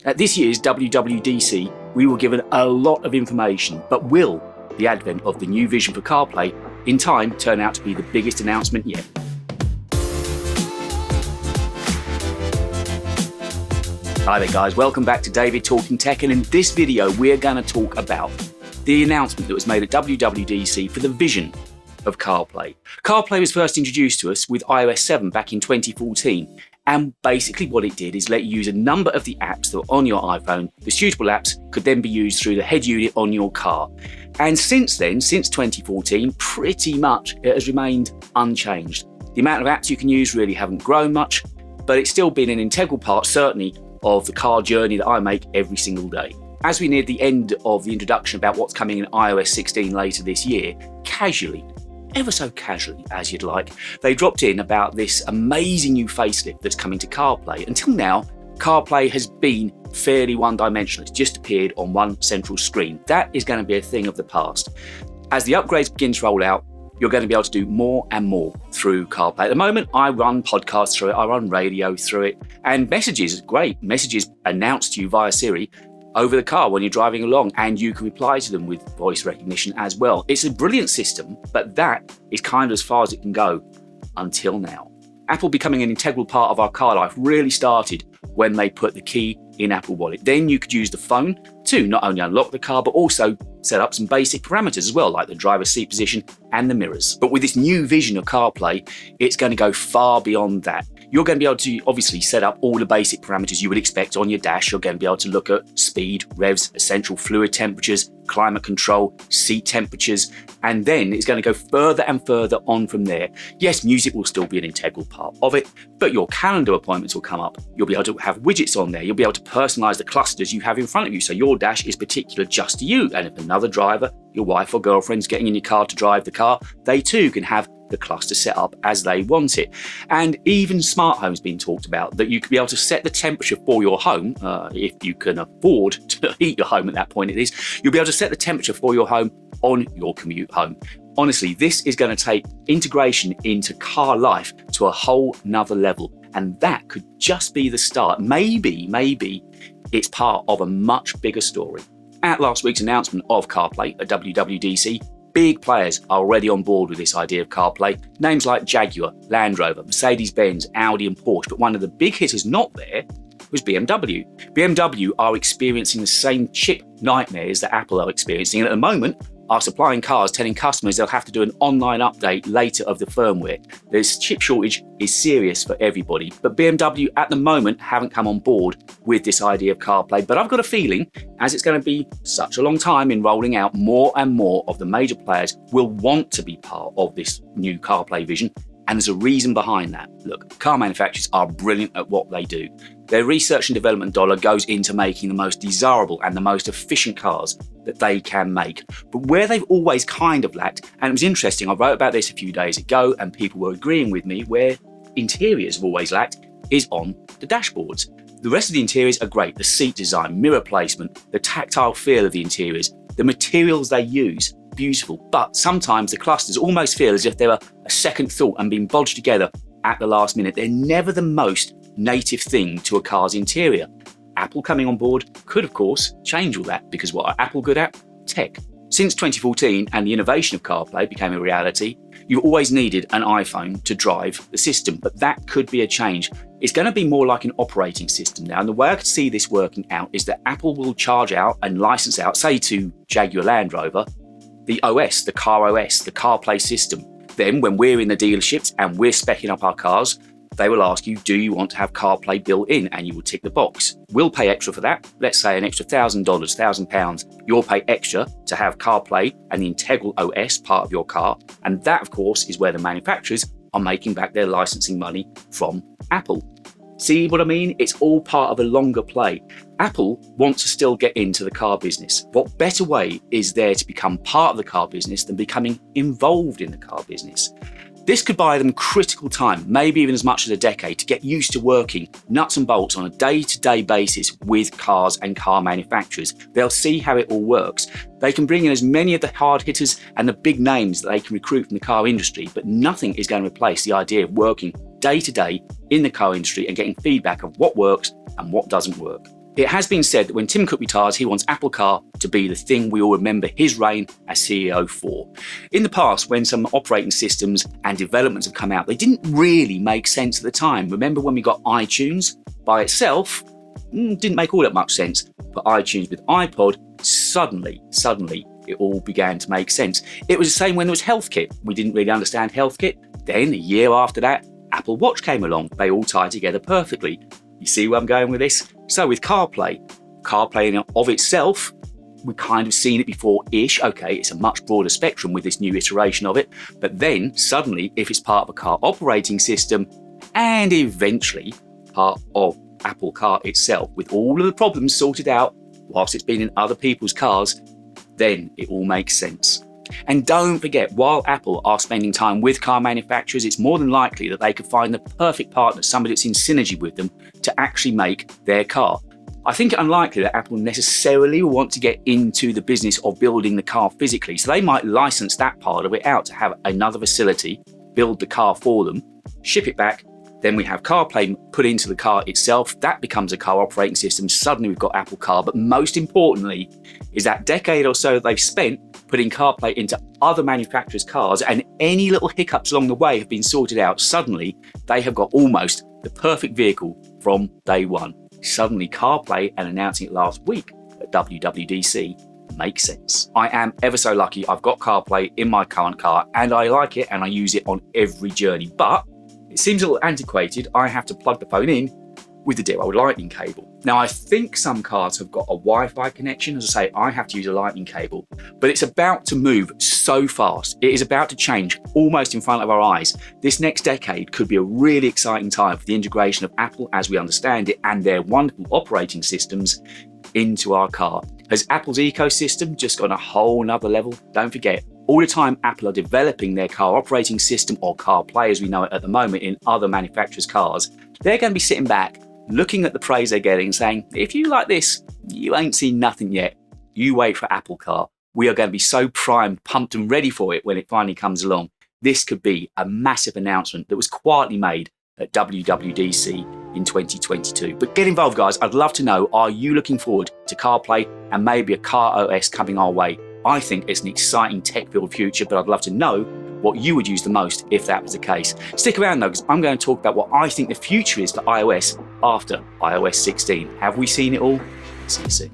At this year's WWDC, we were given a lot of information, but will the advent of the new vision for CarPlay in time turn out to be the biggest announcement yet? Hi there guys, welcome back to David Talking Tech, and in this video we're going to talk about the announcement that was made at WWDC for the vision of CarPlay. CarPlay was first introduced to us with iOS 7 back in 2014, and basically what it did is let you use a number of the apps that were on your iPhone. The suitable apps could then be used through the head unit on your car. And since then, since 2014, pretty much it has remained unchanged. The amount of apps you can use really haven't grown much, but it's still been an integral part, certainly, of the car journey that I make every single day. As we neared the end of the introduction about what's coming in iOS 16 later this year, casually, ever so casually as you'd like, they dropped in about this amazing new facelift that's coming to CarPlay. Until now, CarPlay has been fairly one-dimensional. It's just appeared on one central screen. That is going to be a thing of the past. As the upgrades begin to roll out, you're going to be able to do more and more through CarPlay. At the moment, I run podcasts through it, I run radio through it, and messages, great. Messages announced to you via Siri over the car when you're driving along, and you can reply to them with voice recognition as well. It's a brilliant system, but that is kind of as far as it can go until now. Apple becoming an integral part of our car life really started when they put the key in Apple Wallet. Then you could use the phone to not only unlock the car, but also set up some basic parameters as well, like the driver's seat position and the mirrors. But with this new vision of CarPlay, it's going to go far beyond that. You're going to be able to obviously set up all the basic parameters you would expect on your dash. You're going to be able to look at speed, revs, essential fluid temperatures, climate control, seat temperatures, and then it's going to go further and further on from there. Yes, music will still be an integral part of it, but your calendar appointments will come up. You'll be able to have widgets on there. You'll be able to personalize the clusters you have in front of you, so your dash is particular just to you. And if another driver, your wife or girlfriend's getting in your car to drive the car, they too can have the cluster set up as they want it. And even smart home's been talked about, that you could be able to set the temperature for your home, if you can afford to heat your home at that point it is, you'll be able to set the temperature for your home on your commute home. Honestly, this is going to take integration into car life to a whole nother level, and that could just be the start. Maybe it's part of a much bigger story. At last week's announcement of CarPlay at WWDC, big players are already on board with this idea of CarPlay. Names like Jaguar, Land Rover, Mercedes-Benz, Audi and Porsche, but one of the big hitters not there was BMW. BMW are experiencing the same chip nightmares that Apple are experiencing, and at the moment are supplying cars telling customers they'll have to do an online update later of the firmware. This chip shortage is serious for everybody, but BMW at the moment haven't come on board with this idea of CarPlay. But I've got a feeling, as it's going to be such a long time in rolling out, more and more of the major players will want to be part of this new CarPlay vision. And there's a reason behind that. Look, car manufacturers are brilliant at what they do. Their research and development dollar goes into making the most desirable and the most efficient cars that they can make. But where they've always kind of lacked, and it was interesting, I wrote about this a few days ago and people were agreeing with me, where interiors have always lacked is on the dashboards. The rest of the interiors are great. The seat design, mirror placement, the tactile feel of the interiors, the materials they use, beautiful. But sometimes the clusters almost feel as if they were a second thought and being bodged together at the last minute. They're never the most native thing to a car's interior. Apple coming on board could, of course, change all that, because what are Apple good at? Tech. Since 2014 and the innovation of CarPlay became a reality, you've always needed an iPhone to drive the system, but that could be a change. It's going to be more like an operating system now, and the way I could see this working out is that Apple will charge out and license out, say to Jaguar Land Rover, the OS, the carOS, the CarPlay system. Then when we're in the dealerships and we're speccing up our cars, they will ask you, do you want to have CarPlay built in? And you will tick the box. We'll pay extra for that. Let's say an extra $1,000, £1,000. You'll pay extra to have CarPlay and the integral OS part of your car. And that, of course, is where the manufacturers are making back their licensing money from Apple. See what I mean? It's all part of a longer play. Apple wants to still get into the car business. What better way is there to become part of the car business than becoming involved in the car business? This could buy them critical time, maybe even as much as a decade, to get used to working nuts and bolts on a day-to-day basis with cars and car manufacturers. They'll see how it all works. They can bring in as many of the hard hitters and the big names that they can recruit from the car industry, but nothing is going to replace the idea of working day to day in the car industry and getting feedback of what works and what doesn't work. It has been said that when Tim Cook retires, he wants Apple Car to be the thing we all remember his reign as CEO for. In the past, when some operating systems and developments have come out, they didn't really make sense at the time. Remember when we got iTunes? By itself, didn't make all that much sense. But iTunes with iPod, suddenly, it all began to make sense. It was the same when there was HealthKit. We didn't really understand HealthKit. Then, a year after that, Apple Watch came along. They all tied together perfectly. You see where I'm going with this? So with CarPlay in and of itself, we've kind of seen it before-ish. Okay, it's a much broader spectrum with this new iteration of it. But then, suddenly, if it's part of a car operating system and eventually part of Apple Car itself, with all of the problems sorted out whilst it's been in other people's cars, then it all makes sense. And don't forget, while Apple are spending time with car manufacturers, it's more than likely that they could find the perfect partner, somebody that's in synergy with them, to actually make their car. I think it unlikely that Apple necessarily will want to get into the business of building the car physically, so they might license that part of it out to have another facility build the car for them, ship it back. Then we have CarPlay put into the car itself. That becomes a car operating system. Suddenly we've got Apple Car. But most importantly is that decade or so they've spent putting CarPlay into other manufacturers' cars, and any little hiccups along the way have been sorted out. Suddenly they have got almost the perfect vehicle from day one. Suddenly CarPlay, and announcing it last week at WWDC, makes sense. I am ever so lucky. I've got CarPlay in my current car and I like it and I use it on every journey. But it seems a little antiquated. I have to plug the phone in with the dear old lightning cable. Now, I think some cars have got a Wi-Fi connection. As I say, I have to use a lightning cable, but it's about to move so fast. It is about to change almost in front of our eyes. This next decade could be a really exciting time for the integration of Apple as we understand it and their wonderful operating systems into our car. Has Apple's ecosystem just gone a whole nother level? Don't forget, all the time Apple are developing their car operating system, or CarPlay as we know it at the moment, in other manufacturers' cars, they're going to be sitting back, looking at the praise they're getting, saying, if you like this, you ain't seen nothing yet. You wait for Apple Car. We are going to be so primed, pumped and ready for it when it finally comes along. This could be a massive announcement that was quietly made at WWDC in 2022. But get involved, guys. I'd love to know, are you looking forward to CarPlay and maybe a carOS coming our way? I think it's an exciting tech-filled future, but I'd love to know what you would use the most if that was the case. Stick around though, because I'm going to talk about what I think the future is for iOS after iOS 16. Have we seen it all? See you soon.